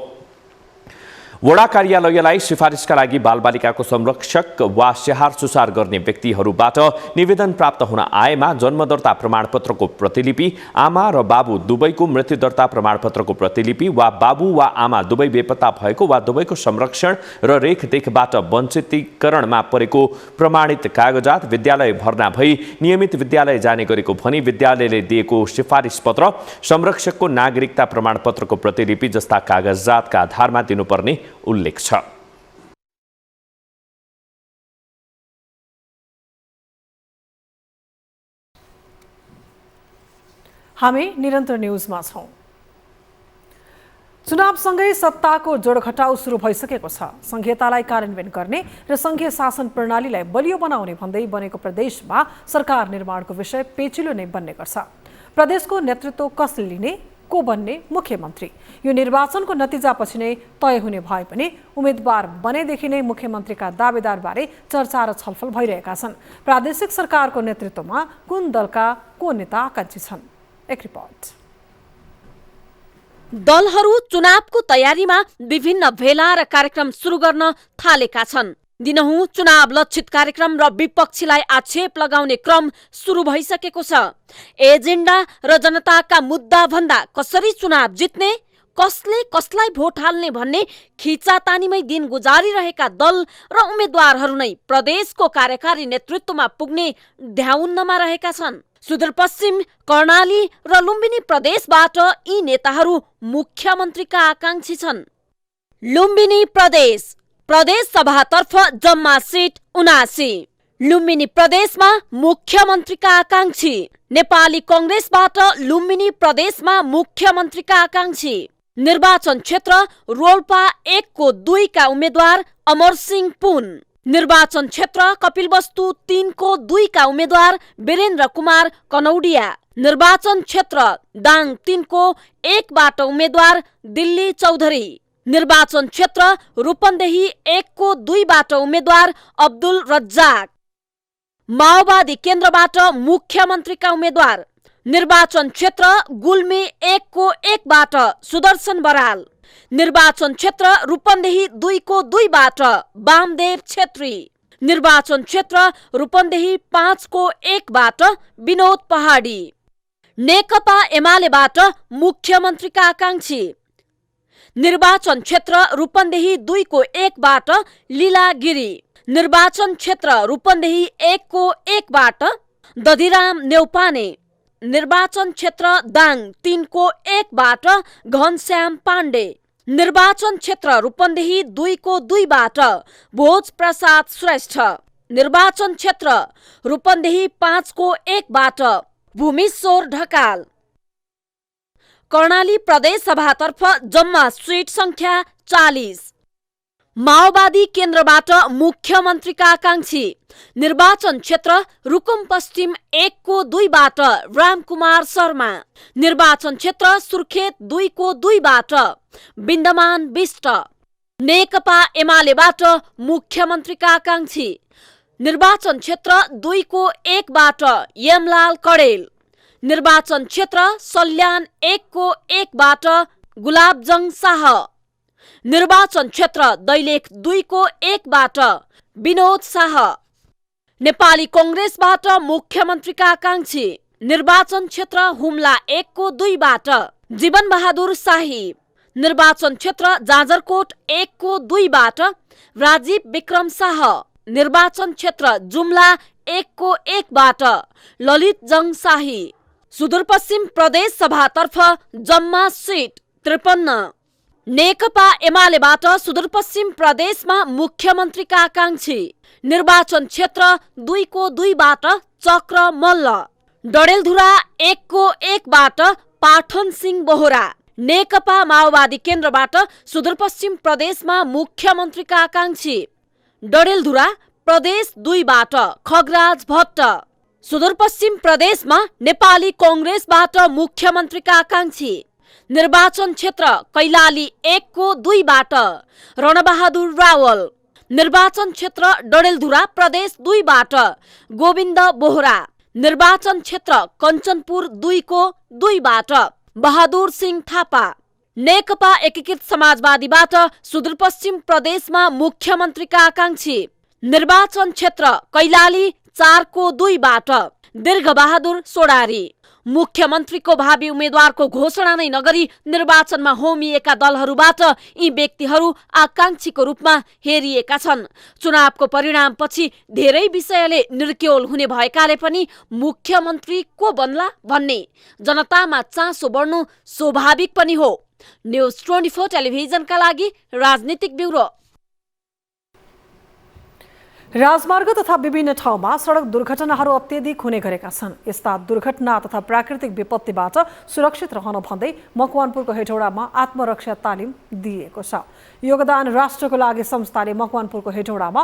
वडा कार्यालयलाई सिफारिसका लागि बालबालिकाको संरक्षक वा स्याहार सुसार गर्ने व्यक्तिहरूबाट निवेदन प्राप्त हुन आएमा जन्म दर्ता प्रमाणपत्रको प्रतिलिपि, आमा र बाबु दुवैको मृत्यु दर्ता प्रमाणपत्रको प्रतिलिपि वा बाबु वा आमा दुवै बेपत्ता भएको वा दुवैको संरक्षण र रेखदेखबाट वञ्चितीकरणमा परेको प्रमाणित कागजात, विद्यालय भर्ना भई नियमित विद्यालय जाने गरेको भनी विद्यालयले दिएको सिफारिस पत्र, संरक्षकको नागरिकता प्रमाणपत्रको प्रतिलिपि जस्ता कागजातका आधारमा दिनुपर्ने उल्लेख छ। हामी निरन्तर न्युजमा छौं। चुनावसँगै सत्ताको जोडघटाउ सुरु भइसकेको छ। संहितालाई कार्यान्वयन गर्ने र संघीय शासन प्रणालीलाई बलियो बनाउने भन्दै बनेको प्रदेशमा सरकार निर्माणको विषय पेचिलो नै बन्ने गर्छ। प्रदेशको नेतृत्व कसले लिने, को बन्ने मुख्यमन्त्री, यो निर्वाचनको नतिजापछि नै तय हुने भए पनि उम्मेदवार बनेदेखि नै मुख्यमन्त्रीका दावेदारबारे चर्चा र छलफल भइरहेका छन्। प्रादेशिक सरकारको नेतृत्वमा कुन दलका को नेता आकांक्षी छन्? एक रिपोर्ट। दलहरू चुनावको तयारीमा विभिन्न भेला र कार्यक्रम सुरु गर्न थालेका छन्। दिनहुँ चुनाव लक्षित कार्यक्रम र विपक्षीलाई आक्षेप लगाउने क्रम सुरु भइसकेको छ। एजेन्डा र जनताका मुद्दा भन्दा कसरी चुनाव जित्ने, कसले कसलाई भोट हाल्ने भन्ने खिचातानीमै दिन गुजारिरहेका दल र उम्मेद्वारहरू नै प्रदेशको कार्यकारी नेतृत्वमा पुग्ने ध्याउन्नमा रहेका छन्। सुदूरपश्चिम, कर्णाली र लुम्बिनी प्रदेशबाट यी नेताहरू मुख्यमन्त्रीका आकांक्षी छन्। लुम्बिनी प्रदेश सभातर्फ जम्मा सिट 79। लुम्बिनी प्रदेशमा मुख्यमन्त्रीका आकांक्षी। नेपाली कांग्रेसबाट लुम्बिनी प्रदेशमा मुख्यमन्त्रीका आकांक्षी। निर्वाचन क्षेत्र रोल्पा 1 को 2 का उम्मेद्वार अमरसिंह पुन। निर्वाचन क्षेत्र कपिलवस्तु 3 को 2 का उम्मेद्वार वीरेन्द्र कुमार कनौडिया। निर्वाचन क्षेत्र दाङ 3 को 1 बाट उम्मेद्वार दिल्ली चौधरी। निर्वाचन क्षेत्र रूपन्देही 1 को 2 बाट उम्मेद्वार अब्दुल रज्जाक। माओवादी केन्द्रबाट मुख्यमन्त्रीका उम्मेद्वार। निर्वाचन क्षेत्र गुल्मी 1 को 1 बाट सुदर्शन बराल। निर्वाचन क्षेत्र रूपन्देही 2 को 2 बाट वामदेव छेत्री। निर्वाचन क्षेत्र रूपन्देही 5 को 1 बाट विनोद पहाडी। नेकपा एमालेबाट मुख्यमन्त्रीका आकांक्षी। निर्वाचन क्षेत्र रूपन्देही 2 को 1 बाट लीला गिरी। निर्वाचन क्षेत्र रूपन्देही 1 को 1 बाट दधिराम नेउपाने। निर्वाचन क्षेत्र दाङ 3 को 1 बाट घनश्याम पाण्डे। निर्वाचन क्षेत्र रूपन्देही 2 को 2 बाट भोज प्रसाद श्रेष्ठ। निर्वाचन क्षेत्र रूपन्देही 5 को 1 बाट भूमेश्वर ढकाल। कर्णाली प्रदेश सभातर्फ जम्मा सीट संख्या 40। माओवादी केन्द्रबाट मुख्यमन्त्रीका आकांक्षी। निर्वाचन क्षेत्र रुकुम पश्चिम 1 को 2 बाट रामकुमार शर्मा। निर्वाचन क्षेत्र सुर्खेत 2 को 2 बाट बिन्दमान बिष्ट। नेकपा एमालेबाट मुख्यमन्त्रीका आकांक्षी। निर्वाचन क्षेत्र 2 को 1 बाट यमलाल कडेल। निर्वाचन क्षेत्र सल्यान 1 को 1 बाट गुलाबजङ शाह। निर्वाचन क्षेत्र दैलेख 2 को 1 बाट विनोद शाह। नेपाली कांग्रेसबाट मुख्यमन्त्रीका आकांक्षी। निर्वाचन क्षेत्र हुम्ला 1 को 2 बाट जीवन बहादुर शाही। निर्वाचन क्षेत्र जाजरकोट 1 को 2 बाट राजीव विक्रम शाह। निर्वाचन क्षेत्र जुम्ला 1 को 1 बाट ललित जङ शाही। सुदूरपश्चिम प्रदेश सभातर्फ जम्मा सीट 53। नेकपा एमालेबाट सुदूरपश्चिम प्रदेशमा मुख्यमन्त्रीका आकांक्षी। निर्वाचन क्षेत्र 2 को 2 बाट चक्र मल्ल। डडेलधुरा 1 को 1 बाट पाठन सिंह बोहरा। नेकपा माओवादी केन्द्रबाट सुदूरपश्चिम प्रदेशमा मुख्यमन्त्रीका आकांक्षी। डडेलधुरा प्रदेश 2 बाट खगराज भट्ट। सुदूरपश्चिम प्रदेशमा नेपाली कांग्रेसबाट मुख्यमन्त्रीका आकांक्षी। निर्वाचन क्षेत्र कैलाली 1 को 2 बाट रणबहादुर रावल। निर्वाचन क्षेत्र डडेलधुरा प्रदेश 2 बाट गोविन्द बोहरा। निर्वाचन क्षेत्र कञ्चनपुर 2 को 2 बाट बहादुर सिंह थापा। नेकपा एकीकृत समाजवादीबाट सुदूरपश्चिम प्रदेशमा मुख्यमन्त्रीका आकांक्षी। निर्वाचन क्षेत्र कैलाली 4 को 2 बाट दीर्घबहादुर सोडारी। मुख्यमन्त्रीको भावी उम्मेद्वारको घोषणा नै नगरी निर्वाचनमा होमिएका दलहरूबाट यी व्यक्तिहरू आकांक्षीको रूपमा हेरिएका छन्। चुनावको परिणामपछि धेरै विषयले निर्क्योल हुने भएकाले पनि मुख्यमन्त्री को बन्ला भन्ने जनतामा चासो बढ्नु स्वाभाविक पनि हो। न्युज 24 टेलिभिजनका लागि राजनीतिक ब्युरो। राजमार्ग तथा विभिन्न ठाउँमा सडक दुर्घटनाहरू अत्यधिक हुने गरेका छन्। यस्ता दुर्घटना तथा प्राकृतिक विपत्तिबाट सुरक्षित रहन भन्दै मकवानपुरको हेटौडामा आत्मरक्षा तालिम दिएको छ। योगदान राष्ट्रको लागि संस्थाले मकवानपुरको हेटौडामा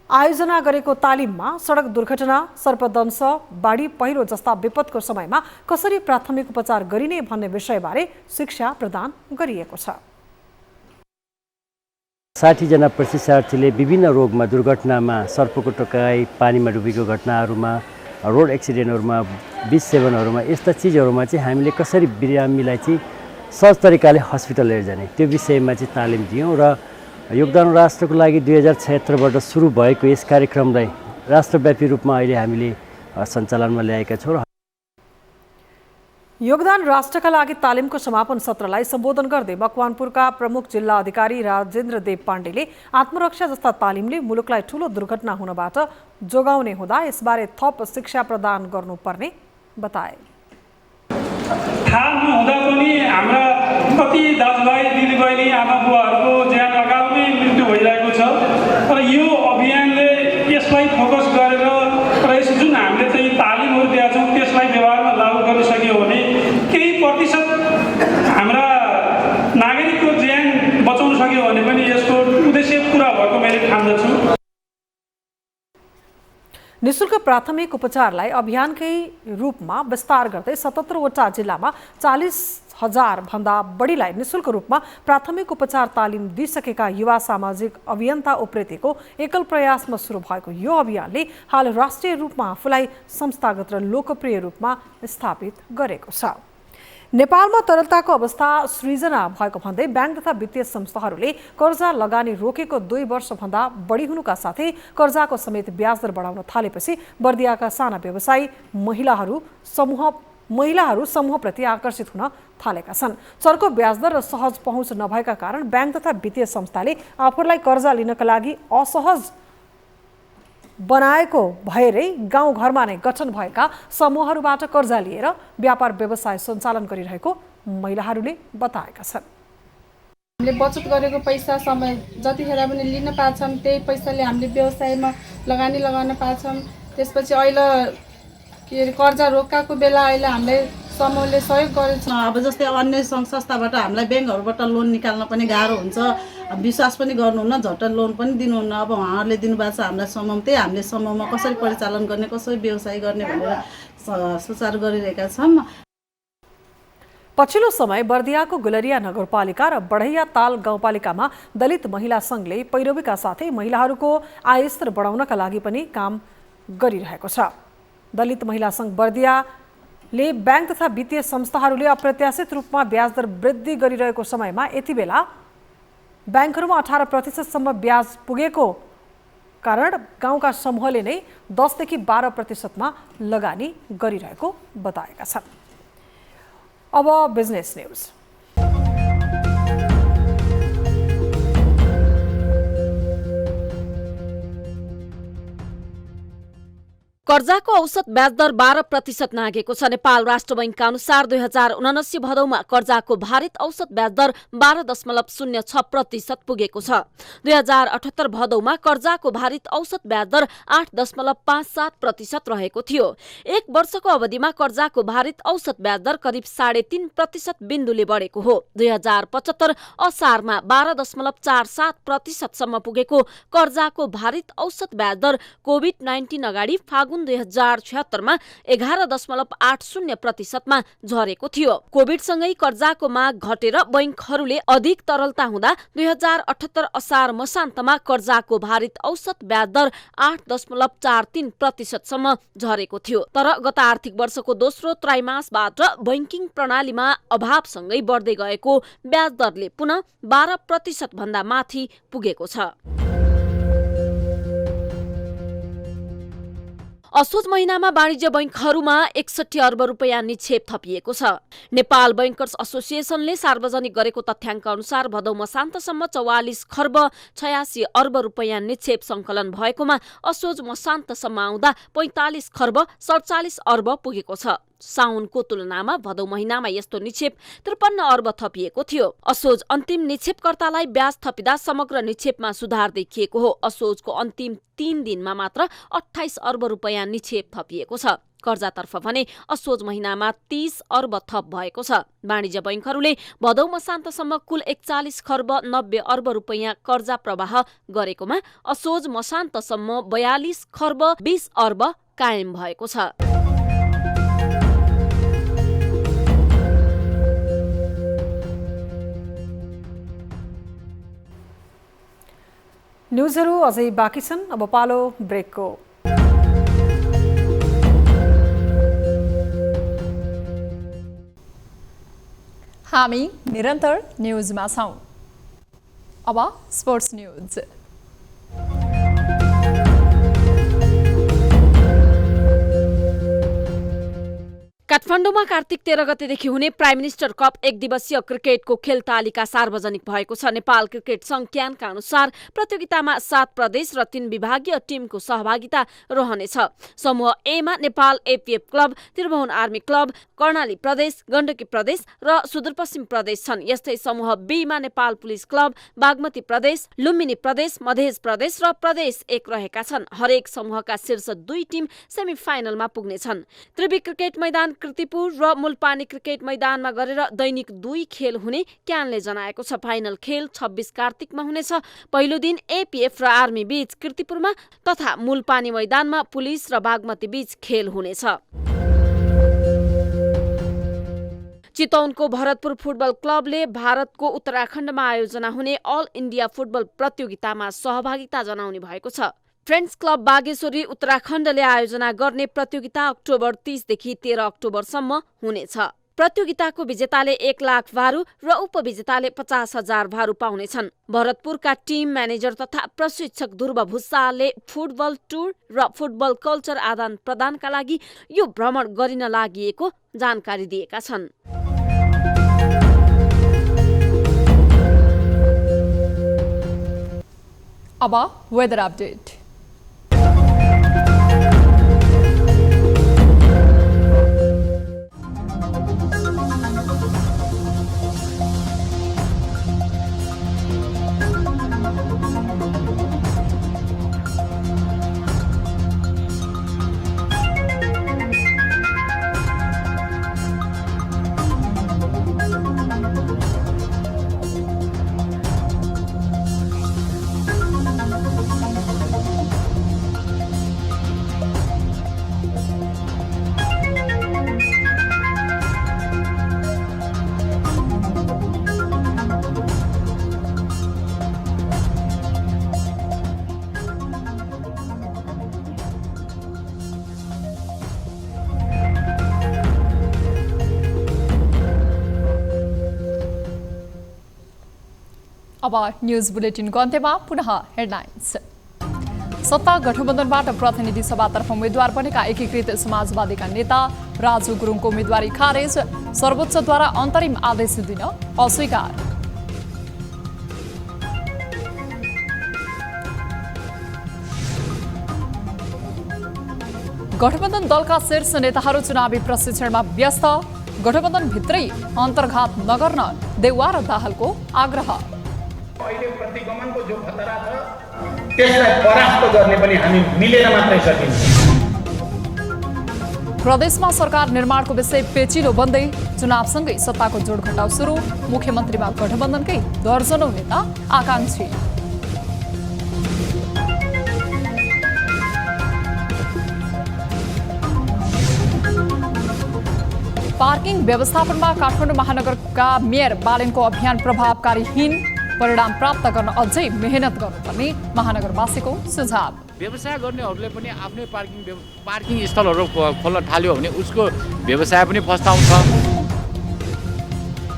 आयोजना गरेको तालिममा सडक दुर्घटना, सर्पदंश, बाढी पहिरो जस्ता विपदको समयमा कसरी प्राथमिक उपचार गरिने भन्ने विषयबारे शिक्षा प्रदान गरिएको छ। 60 जना प्रशिक्षार्थीले विभिन्न रोगमा, दुर्घटनामा, सर्पको टोकाइ, पानीमा डुबेको घटनाहरूमा, रोड एक्सिडेन्टहरूमा, विष सेवनहरूमा, यस्ता चिजहरूमा चाहिँ हामीले कसरी बिरामीलाई चाहिँ सहज तरिकाले हस्पिटल लिएर जाने त्यो विषयमा चाहिँ तालिम दियौँ। र योगदान राष्ट्रको लागि 2076बाट सुरु भएको यस कार्यक्रमलाई राष्ट्रव्यापी रूपमा अहिले हामीले सञ्चालनमा ल्याएका छौँ। योगदान राष्ट्रका लागि तालिमको समापन सत्रलाई सम्बोधन गर्दै मकवानपुरका प्रमुख जिल्ला अधिकारी राजेन्द्र देव पाण्डेले आत्मरक्षा जस्ता तालिमले मुलुकलाई ठूलो दुर्घटना हुनबाट जोगाउने हुँदा यसबारे थप शिक्षा प्रदान गर्नुपर्ने बताए। थाहा नहुँदा पनि हाम्रा कति दाजुभाइ दिदीबहिनी आमा बुवाहरूको ज्यान अकालमै मृत्यु भइरहेको छ। तर यो अभियानले यसलाई फोकस गरेर र यस जुन हामीले चाहिँ तालिमहरू दिएका छौँ त्यसलाई व्यवहारमा लागू गर्न सक्यो भने केही प्रतिशत हाम्रा निशुल्क प्राथमिक उपचारलाई अभियानकै रूपमा विस्तार गर्दै 77वटा जिल्लामा 40,000 भन्दा बढीलाई निशुल्क रूपमा प्राथमिक उपचार तालिम दिइसकेका युवा सामाजिक अभियन्ता उप्रेतीको एकल प्रयासमा सुरु भएको यो अभियानले हाल राष्ट्रिय रूपमा आफूलाई संस्थागत र लोकप्रिय रूपमा स्थापित गरेको छ। नेपालमा तरलताको अवस्था सृजना भएको भन्दै ब्याङ्क तथा वित्तीय संस्थाहरूले कर्जा लगानी रोकेको 2 वर्षभन्दा बढी हुनुका साथै कर्जाको समेत ब्याज दर बढाउन थालेपछि बर्दियाका साना व्यवसायी महिलाहरू समूहप्रति आकर्षित हुन थालेका छन्। चर्को ब्याज दर र सहज पहुँच नभएका कारण ब्याङ्क तथा वित्तीय संस्थाले आफूलाई कर्जा लिनका लागि असहज बनाएको भएरै गाउँघरमा नै गठन भएका समूहहरूबाट कर्जा लिएर व्यापार व्यवसाय सञ्चालन गरिरहेको महिलाहरूले बताएका छन्। हामीले बचत गरेको पैसा समय जतिखेर पनि लिन पाछौँ, त्यही पैसाले हामीले व्यवसायमा लगानी लगाउन पाछौँ। त्यसपछि अहिले कर्जा रोकाएको बेला अहिले हामीले समूहले सहयोग गरेछ। अब जस्तै अन्य सङ्घ संस्थाबाट हामीलाई ब्याङ्कहरूबाट लोन निकाल्न पनि गाह्रो हुन्छ, विश्वास पनि गर्नुहुन्न, झट्ट लोन पनि दिनुहुन्न। अब उहाँहरूले दिनुभएको छ हामीलाई समूह, त्यही हामीले समूहमा कसरी परिचालन गर्ने, कसरी व्यवसाय गर्ने भनेर सुचारू गरिरहेका छौँ। पछिल्लो समय बर्दियाको गुलरिया नगरपालिका र बढैया ताल गाउँपालिकामा दलित महिला सङ्घले पैरवीका साथै महिलाहरूको आय स्तर बढाउनका लागि पनि काम गरिरहेको छ। दलित महिला सङ्घ बर्दियाले ब्याङ्क तथा वित्तीय संस्थाहरूले अप्रत्याशित रूपमा ब्याज दर वृद्धि गरिरहेको समयमा यति बेला ब्याङ्कहरूमा 18% ब्याज पुगेको कारण गाउँका समूहले नै 10 देखि 12% लगानी गरिरहेको बताएका छन्। अब बिजनेस न्यूज। कर्जाको औसत ब्याज दर 12% नागेको छ। नेपाल राष्ट्र बैंकका अनुसार 2079 भदौमा कर्जाको भारित औसत ब्याज दर 12.06% पुगेको छ। 2078 भदौमा कर्जाको भारित औसत ब्याज दर 8.57% रहेको थियो। एक वर्षको अवधिमा कर्जाको भारित औसत ब्याज दर करिब 3.5% बिन्दुले बढेको हो। 2075 असारमा 12.47% सम्म पुगेको कर्जाको भारित औसत ब्याज दर कोभिड-19 अगाडि फागुन 2076 मा 11.80% मा झरेको थियो। कोभिडसँगै कर्जाको माग घटेर बैंकहरूले अधिक तरलता हुँदा 2078 असार मसान्तमा कर्जाको भारित औसत ब्याज दर 8.43% सम्म झरेको थियो। तर गत आर्थिक वर्षको दोस्रो त्रैमासबाट बैंकिङ प्रणालीमा अभावसँगै बढ्दै गएको ब्याज दरले पुनः 12% भन्दा माथि पुगेको छ। असोज महिनामा वाणिज्य बैंकहरूमा 61 अर्ब रुपैयाँ निक्षेप थपिएको छ। नेपाल बैंकर्स एसोसिएसनले सार्वजनिक गरेको तथ्याङ्क अनुसार भदौ मसान्तसम्म 44 खर्ब 86 अर्ब रुपैयाँ निक्षेप सङ्कलन भएकोमा असोज मसान्तसम्म आउँदा 45 खर्ब 47 अर्ब पुगेको छ। साउनको तुलनामा भदौ महिनामा यस्तो निक्षेप 53 अर्ब थपिएको थियो। असोज अन्तिम निक्षेपकर्तालाई ब्याज थपिँदा समग्र निक्षेपमा सुधार देखिएको हो। असोजको अन्तिम 3 दिनमा मात्र 28 अर्ब रुपैयाँ निक्षेप थपिएको छ। कर्जातर्फ भने असोज महिनामा 30 अर्ब थप भएको छ। वाणिज्य बैंकहरूले भदौ मसान्तसम्म कुल 41 खर्ब 90 अर्ब रुपैयाँ कर्जा प्रवाह गरेकोमा असोज मसान्तसम्म 42 खर्ब 20 अर्ब कायम भएको छ। न्युजहरू अझै बाँकी छन्, अब पालो ब्रेकको। हामी निरन्तर न्युजमा छौं। अब स्पोर्ट्स न्युज। काठमाडौँमा कार्तिक 13 गतेदेखि हुने प्राइम मिनिस्टर कप 1 दिवसीय क्रिकेटको खेल तालिका सार्वजनिक भएको छ। नेपाल क्रिकेट संघ क्यानका अनुसार प्रतियोगितामा 7 प्रदेश र 3 विभागीय टिमको सहभागिता रहनेछ। समूह ए मा Nepal APF club, Tribhuvan army club, Karnali प्रदेश, गण्डकी प्रदेश र सुदूरपश्चिम प्रदेश छन्। यस्तै समूह बी मा नेपाल पुलिस क्लब, बागमती प्रदेश, लुम्बिनी प्रदेश, मध्य प्रदेश र प्रदेश 1 रहेका छन्। हरेक समूहका शीर्ष 2 टिम सेमिफाइनलमा पुग्नेछन्। त्रिवी क्रिकेट मैदान कीर्तिपुर र मुलपानी क्रिकेट मैदानमा गरेर दैनिक 2 खेल हुने क्यानले जनाएको छ। फाइनल खेल 26 कार्तिकमा हुनेछ। पहिलो दिन एपीएफ र आर्मी बीच कीर्तिपुरमा तथा मुलपानी मैदानमा पुलिस र बागमती बीच खेल हुनेछ। चितवनको भरतपुर फुटबल क्लबले भारतको उत्तराखण्डमा आयोजना हुने अल इन्डिया फुटबल प्रतियोगितामा सहभागिता जनाउने भएको छ। फ्रेन्ड्स क्लब बागेश्वरी उत्तराखण्डले आयोजना गर्ने प्रतियोगिता अक्टोबर 30 देखि 13 अक्टोबरसम्म हुनेछ। प्रतियोगिताको विजेताले 1 लाख भारू र उपविजेताले 50,000 भारू पाउनेछन्। भरतपुरका टिम म्यानेजर तथा प्रशिक्षक ध्रुव भुसालले फुटबल टुर र फुटबल कल्चर आदान प्रदानका लागि यो भ्रमण गरिन लागि जानकारी दिएका छन्। अब वेदर अपडेट। अब न्यूज बुलेटिनको अन्त्यमा पुनः हेडलाइन्स। सत्ता गठबन्धनबाट प्रतिनिधि सभातर्फ उम्मेद्वार बनेका एकीकृत समाजवादीका नेता राजु गुरुङको उम्मेदवारी खारेज। सर्वोच्चद्वारा अन्तरिम आदेश दिन अस्वीकार। गठबन्धन दलका शीर्ष नेताहरू चुनावी प्रशिक्षणमा व्यस्त। गठबन्धनभित्रै अन्तर्घात नगर्न देउवा र दाहालको आग्रह। अहिले प्रतिगमनको जो खतरा छ त्यसलाई परास्त गर्ने पनि हामी मिलेर मात्रै सकिन्छ। प्रदेशमा सरकार निर्माणको विषय पेचिलो बन्दै चुनावसँगै सत्ताको जोडघटाउ सुरु। मुख्यमन्त्रीमा गठबन्धनकै दर्जनौं नेता आकांक्षी। पार्किङ व्यवस्थापनमा काठमाडौँ महानगरका मेयर बालेनको अभियान प्रभावकारीहीन। परिणाम प्राप्त गर्न अझै मेहनत गर्नुपर्ने महानगरवासीको सुझाव। व्यवसाय गर्नेहरूले पनि आफ्नै पार्किङ स्थलहरू खोल्न थाल्यो भने उसको व्यवसाय पनि फस्टाउँछ।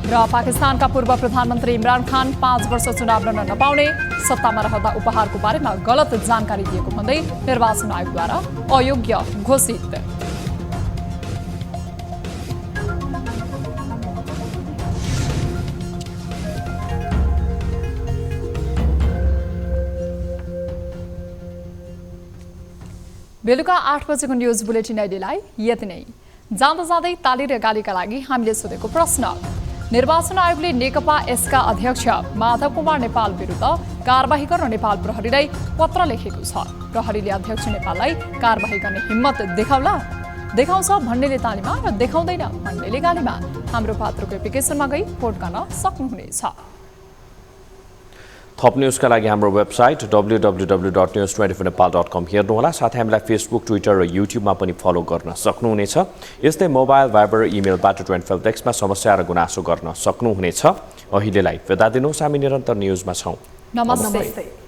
र पाकिस्तानका पूर्व प्रधानमन्त्री इमरान खान 5 वर्ष चुनाव लड्न नपाउने। सत्तामा रहँदा उपहारको बारेमा गलत जानकारी दिएको भन्दै निर्वाचन आयोगद्वारा अयोग्य घोषित। बेलुका 8 बजेको न्युज बुलेटिन अहिलेलाई यति नै। जाँदा जाँदै ताली र गालीका लागि हामीले सोधेको प्रश्न। निर्वाचन आयोगले नेकपा एसका अध्यक्ष माधव कुमार नेपाल विरुद्ध कारबाही गर्न नेपाल प्रहरीलाई पत्र लेखेको छ। प्रहरीले अध्यक्ष नेपाललाई कारबाही गर्ने हिम्मत देखाउँछ भन्नेले तालीमा र देखाउँदैन भन्नेले गालीमा। हाम्रो पात्रको एप्लिकेसनमा गई भोट गर्न सक्नुहुनेछ। थप न्युजका लागि हाम्रो वेबसाइट www.news24nepal.com हेर्नुहोला। साथै हामीलाई फेसबुक, ट्विटर र युट्युबमा पनि फलो गर्न सक्नुहुनेछ। यस्तै मोबाइल, भाइबर, इमेलबाट 25 डेस्कमा समस्या र गुनासो गर्न सक्नुहुनेछ। अहिलेलाई बिदा दिनुहोस्। हामी निरन्तर न्युजमा छौँ। नमस्ते।